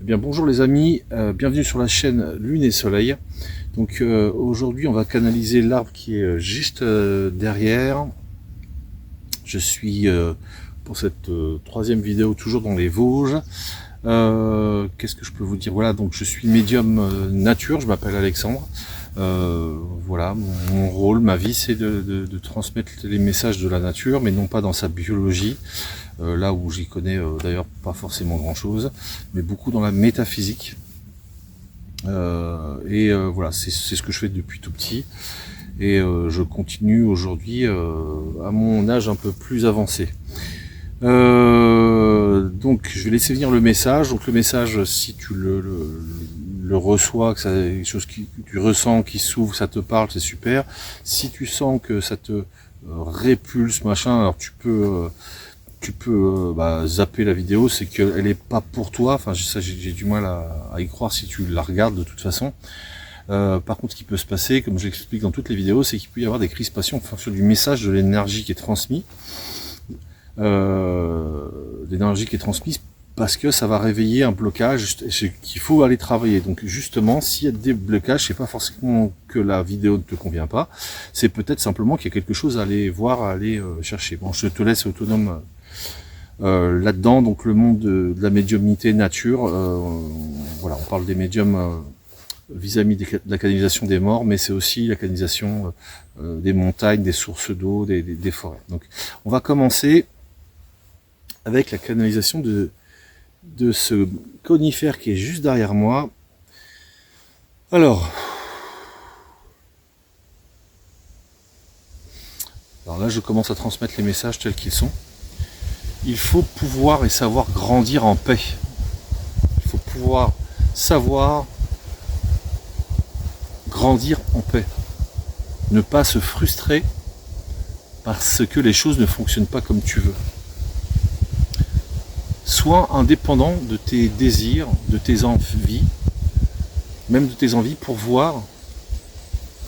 Eh bien bonjour les amis, bienvenue sur la chaîne Lune et Soleil. Donc aujourd'hui on va canaliser l'arbre qui est juste derrière. Je suis pour cette troisième vidéo toujours dans les Vosges. Qu'est-ce que je peux vous dire? Voilà, donc je suis médium nature, je m'appelle Alexandre. Voilà, mon rôle, ma vie, c'est de transmettre les messages de la nature, mais non pas dans sa biologie, là où j'y connais d'ailleurs pas forcément grand chose, mais beaucoup dans la métaphysique. Voilà, c'est ce que je fais depuis tout petit, et je continue aujourd'hui à mon âge un peu plus avancé. Donc je vais laisser venir le message. Donc le message, si tu le reçois, que ça quelque chose que tu ressens, qui s'ouvre, ça te parle, c'est super. Si tu sens que ça te répulse, machin, alors tu peux zapper la vidéo, c'est qu'elle est pas pour toi. Enfin ça, j'ai du mal à y croire si tu la regardes de toute façon. Par contre, ce qui peut se passer, comme j'explique dans toutes les vidéos, c'est qu'il peut y avoir des crispations en fonction du message, de l'énergie qui est transmise. L'énergie qui est transmise, parce que ça va réveiller un blocage qu'il faut aller travailler. Donc justement, s'il y a des blocages, c'est pas forcément que la vidéo ne te convient pas, c'est peut-être simplement qu'il y a quelque chose à aller voir, à aller chercher. Bon, je te laisse autonome là-dedans. Donc le monde de la médiumnité nature, voilà, on parle des médiums vis-à-vis de la canalisation des morts, mais c'est aussi la canalisation des montagnes, des sources d'eau, des forêts. Donc on va commencer avec la canalisation de ce conifère qui est juste derrière moi. Alors là, je commence à transmettre les messages tels qu'ils sont. Il faut pouvoir et savoir grandir en paix. Il faut pouvoir savoir grandir en paix. Ne pas se frustrer parce que les choses ne fonctionnent pas comme tu veux. Sois indépendant de tes désirs, de tes envies, même de tes envies, pour voir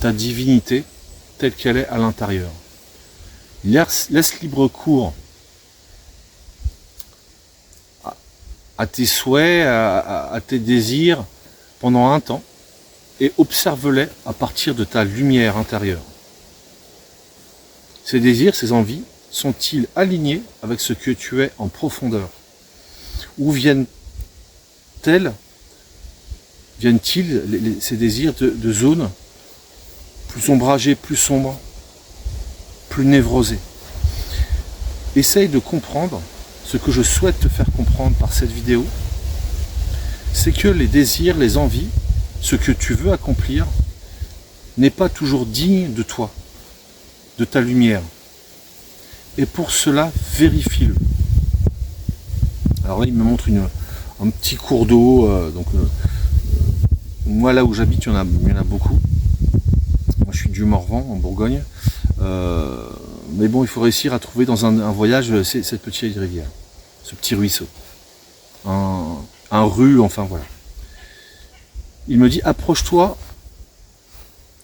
ta divinité telle qu'elle est à l'intérieur. Laisse libre cours à tes souhaits, à tes désirs pendant un temps, et observe-les à partir de ta lumière intérieure. Ces désirs, ces envies, sont-ils alignés avec ce que tu es en profondeur? Où viennent-ils, ces désirs de zones plus ombragées, plus sombres, plus névrosées? Essaye de comprendre ce que je souhaite te faire comprendre par cette vidéo, c'est que les désirs, les envies, ce que tu veux accomplir, n'est pas toujours digne de toi, de ta lumière. Et pour cela, vérifie-le. Alors là, il me montre un petit cours d'eau. Moi, là où j'habite, il y en a beaucoup. Moi, je suis du Morvan, en Bourgogne. Mais bon, il faut réussir à trouver dans un voyage cette petite rivière, ce petit ruisseau. Un rue, enfin voilà. Il me dit, approche-toi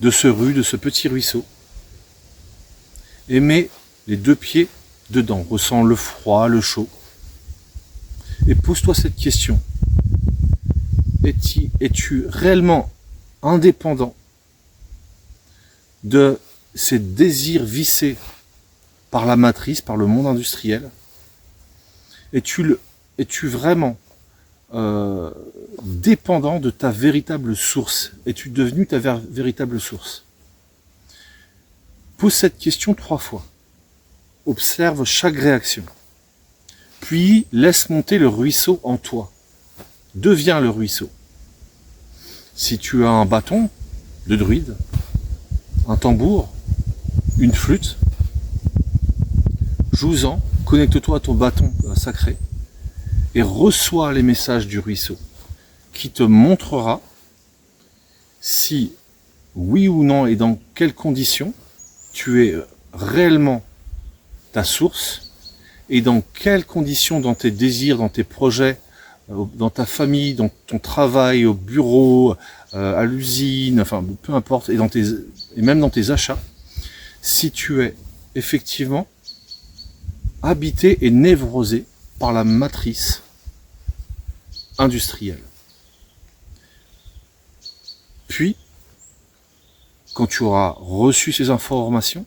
de ce petit ruisseau, et mets les deux pieds dedans. Ressens le froid, le chaud. Et pose-toi cette question. Es-tu réellement indépendant de ces désirs vissés par la matrice, par le monde industriel? Es-tu vraiment dépendant de ta véritable source? Es-tu devenu ta véritable source? Pose cette question 3 fois. Observe chaque réaction. Puis laisse monter le ruisseau en toi. Deviens le ruisseau. Si tu as un bâton de druide, un tambour, une flûte, joue-en, connecte-toi à ton bâton sacré et reçois les messages du ruisseau qui te montrera si, oui ou non, et dans quelles conditions tu es réellement ta source, et dans quelles conditions, dans tes désirs, dans tes projets, dans ta famille, dans ton travail, au bureau, à l'usine, enfin peu importe, et même dans tes achats, si tu es effectivement habité et névrosé par la matrice industrielle. Puis, quand tu auras reçu ces informations,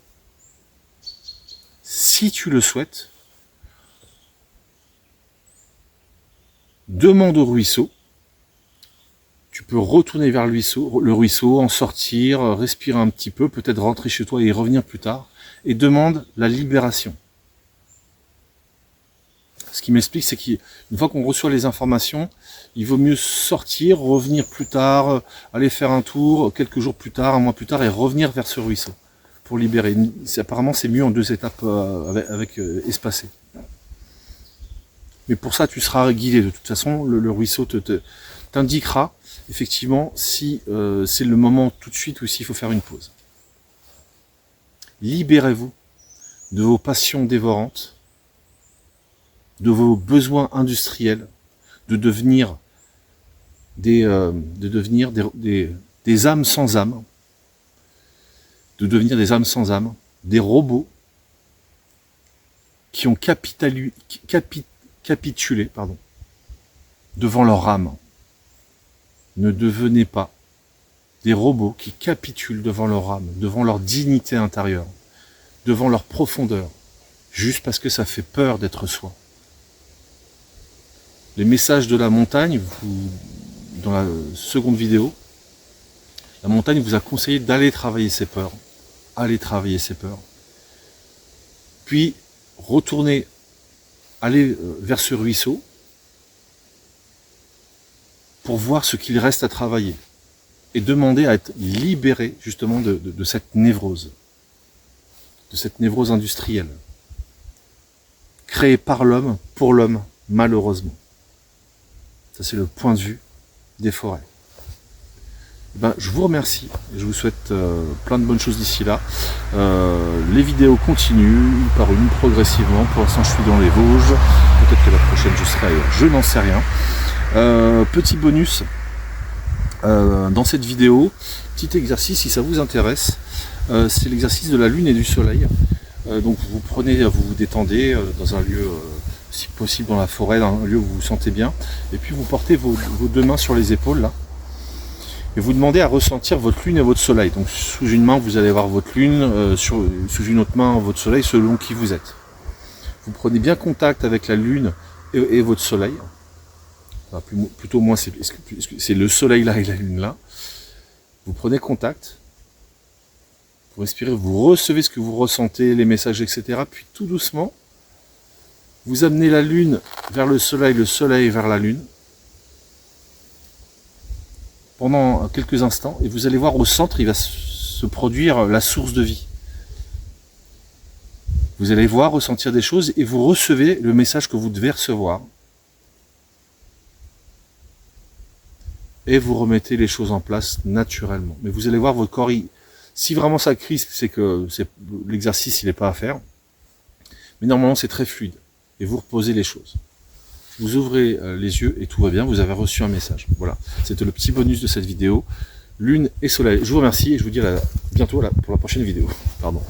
si tu le souhaites, demande au ruisseau. Tu peux retourner vers le ruisseau, en sortir, respirer un petit peu, peut-être rentrer chez toi et y revenir plus tard, et demande la libération. Ce qui m'explique, c'est qu'une fois qu'on reçoit les informations, il vaut mieux sortir, revenir plus tard, aller faire un tour, quelques jours plus tard, un mois plus tard, et revenir vers ce ruisseau pour libérer. Apparemment, c'est mieux en 2 étapes espacées. Mais pour ça, tu seras guidé. De toute façon, le ruisseau t'indiquera effectivement si c'est le moment tout de suite ou s'il faut faire une pause. Libérez-vous de vos passions dévorantes, de vos besoins industriels, de devenir des âmes sans âme, des robots qui ont capitulé devant leur âme. Ne devenez pas des robots qui capitulent devant leur âme, devant leur dignité intérieure, devant leur profondeur, juste parce que ça fait peur d'être soi. Les messages de la montagne, dans la seconde vidéo, la montagne vous a conseillé d'aller travailler ses peurs. Allez travailler ses peurs. Puis, retournez, allez vers ce ruisseau pour voir ce qu'il reste à travailler. Et demander à être libéré justement de cette névrose. De cette névrose industrielle. Créée par l'homme, pour l'homme, malheureusement. Ça, c'est le point de vue des forêts. Je vous remercie. Je vous souhaite plein de bonnes choses d'ici là. Les vidéos continuent, par une progressivement. Pour l'instant, je suis dans les Vosges. Peut-être que la prochaine, je serai ailleurs. Je n'en sais rien. Petit bonus dans cette vidéo. Petit exercice, si ça vous intéresse. C'est l'exercice de la lune et du soleil. Donc, vous vous détendez dans un lieu... si possible dans la forêt, dans un lieu où vous vous sentez bien, et puis vous portez vos 2 mains sur les épaules là, et vous demandez à ressentir votre lune et votre soleil. Donc sous une main vous allez avoir votre lune, sous une autre main votre soleil, selon qui vous êtes. Vous prenez bien contact avec la lune et votre soleil, enfin, plutôt moins c'est le soleil là et la lune là. Vous prenez contact, vous respirez, vous recevez ce que vous ressentez, les messages, etc. Puis tout doucement, vous amenez la lune vers le soleil vers la lune, pendant quelques instants, et vous allez voir au centre, il va se produire la source de vie. Vous allez voir, ressentir des choses, et vous recevez le message que vous devez recevoir. Et vous remettez les choses en place naturellement. Mais vous allez voir, votre corps, si vraiment ça crispe, c'est que l'exercice, il n'est pas à faire. Mais normalement, c'est très fluide. Et vous reposez les choses. Vous ouvrez les yeux et tout va bien, vous avez reçu un message. Voilà, c'était le petit bonus de cette vidéo. Lune et soleil. Je vous remercie et je vous dis à bientôt pour la prochaine vidéo. Pardon.